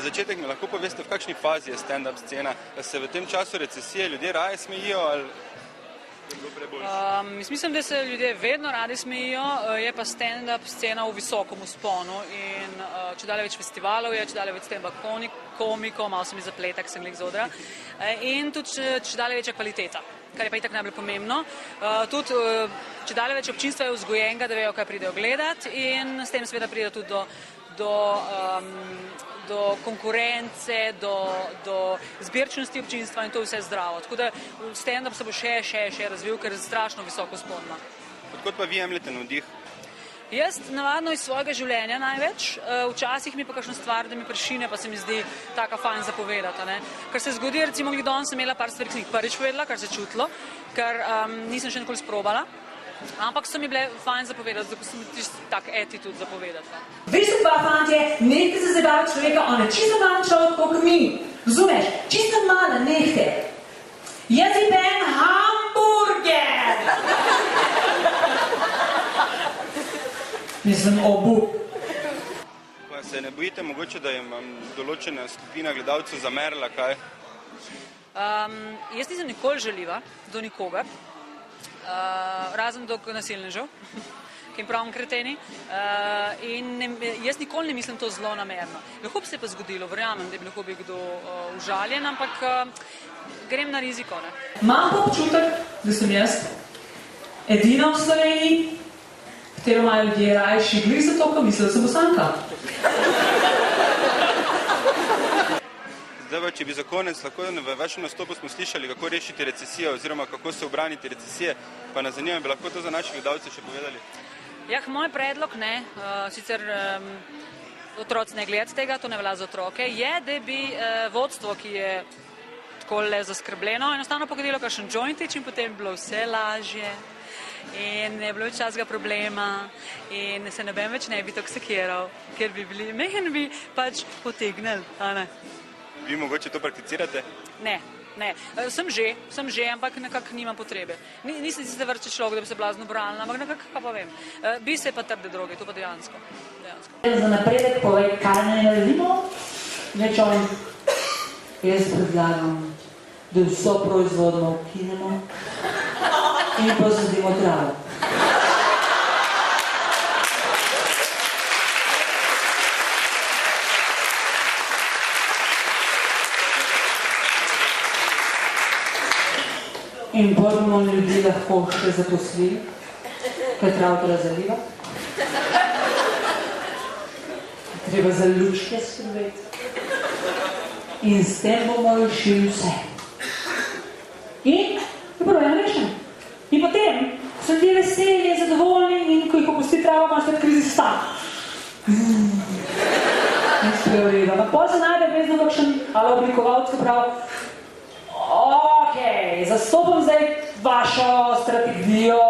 Za začetek mi lahko poveste, v kakšni fazi je stand-up scena, da se v tem času recesije ljudje raje smejijo ali je bilo prebolj? Mislim, da se ljudje vedno radi smejijo, je pa stand-up scena v visokom vzponu in čedalje več festivalov je, čedalje več stand-up komikov, malo se mi zapleta, ker sem glih z odra, in tudi čedalje večja kvaliteta, kar je pa itak najbolj pomembno. Tudi čedalje več občinstva je vzgojenega, da vejo, kaj pridejo gledati in s tem seveda pride tudi do konkurence, do zbirčnosti občinstva in to vse zdravo. Tako da stand-up se bo še razvil, ker je strašno visoko spodno. Odkot pa vi jemljete navdih? Jaz navadno iz svojega življenja največ, včasih mi pa kakšna stvar, da mi prešine, pa se mi zdi taka fajn zapovedati. Ne? Kar se zgodi, recimo danes sem imela par stvari, ki sem jih prvič povedala, kar se je čutilo, ker nisem še nikoli sprobala. Ampak so mi bile fajn zapovedati, zato sem tisti tak attitude zapovedati. Veste pa, fantje, nehte se zabavati človeka, on je čisto malo človek kot mi. Razumeš? Čisto malo, nehte. Jaz ji ben hamburger! Mislim, obup. Pa se ne bojite mogoče, da je določena skupina gledalcev zamerila, kaj? Jaz nisem nikoli žaljiva do nikogar. Razen do nasilnežev, ki jim pravim kreteni. In jaz nikoli ne mislim to zelo namerno. Lahko bi se pa zgodilo, verjamem, da bi lahko bil kdo užaljen, ampak grem na riziko. Ne? Imam pa občutek, da sem jaz edina v Sloveniji, katero imajo ljudje rajši glih zato, ko mislijo, da sem Bosanka. Zdaj, če bi za konec, lahko v vašem nastopu smo slišali, kako rešiti recesijo oziroma kako se obraniti recesije, pa nas zanima, bi lahko to za naše gledalce še povedali? Moj predlog, ne, sicer otroci ne gledati tega, to ne velja za otroke, je, da bi vodstvo, ki je takole zaskrbljeno, enostavno pokadilo kakšen jointič in potem bi bilo vse lažje in ne bilo več časega problema in se noben več ne bi toksikiral, ker bi bili mehen bi pač potegnili, a ne? Vi mogoče to prakticirate? Ne. Sem že, ampak nekako nimam potrebe. Nisem si se vrče človek, da bi se blazno bralila, ampak nekako, kaj pa vem. Bi se pa trde droge, to pa dejansko. Za napredek povej, kaj ne naredimo, več ovim. Jaz predlagam, da vso proizvodno ukinemo in posadimo travo. In bomo ljudi lahko še zaposlili, kaj travtora zaliva. Treba za lučke skrbeti. In s tem bomo rešili vse. In je problem rešen. In potem so ljudje veseli, zadovoljni in ko jih opusti trava, imaš tak krizi stan. Ni sprevreda. Pa potem se najde vezno kakšen ali oblikovalc, ki pravi, zastopam zdaj vašo strategijo,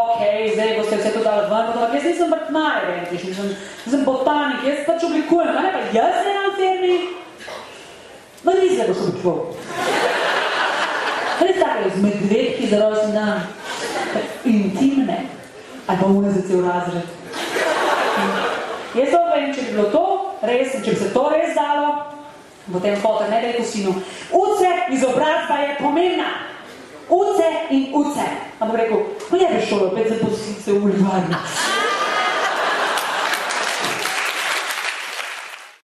zdaj boste vse to dali ven, ampak jaz nisem vrtnar, nisem botanik, jaz pač oblikujem, pa jaz ne na firmi, no nisem boš oblikoval. Res tako, z medvedki za rojstni dan, intimne, ali pa une za cel razred. Jaz to vem, če bi bilo to, res, če bi se to res dalo, potem fotor ne da je kosinu. Uce, izobrazba je pomembna. Uce in uce. Ampak rekel, pa je bi šolo, opet zaposliti se v Ljubljani.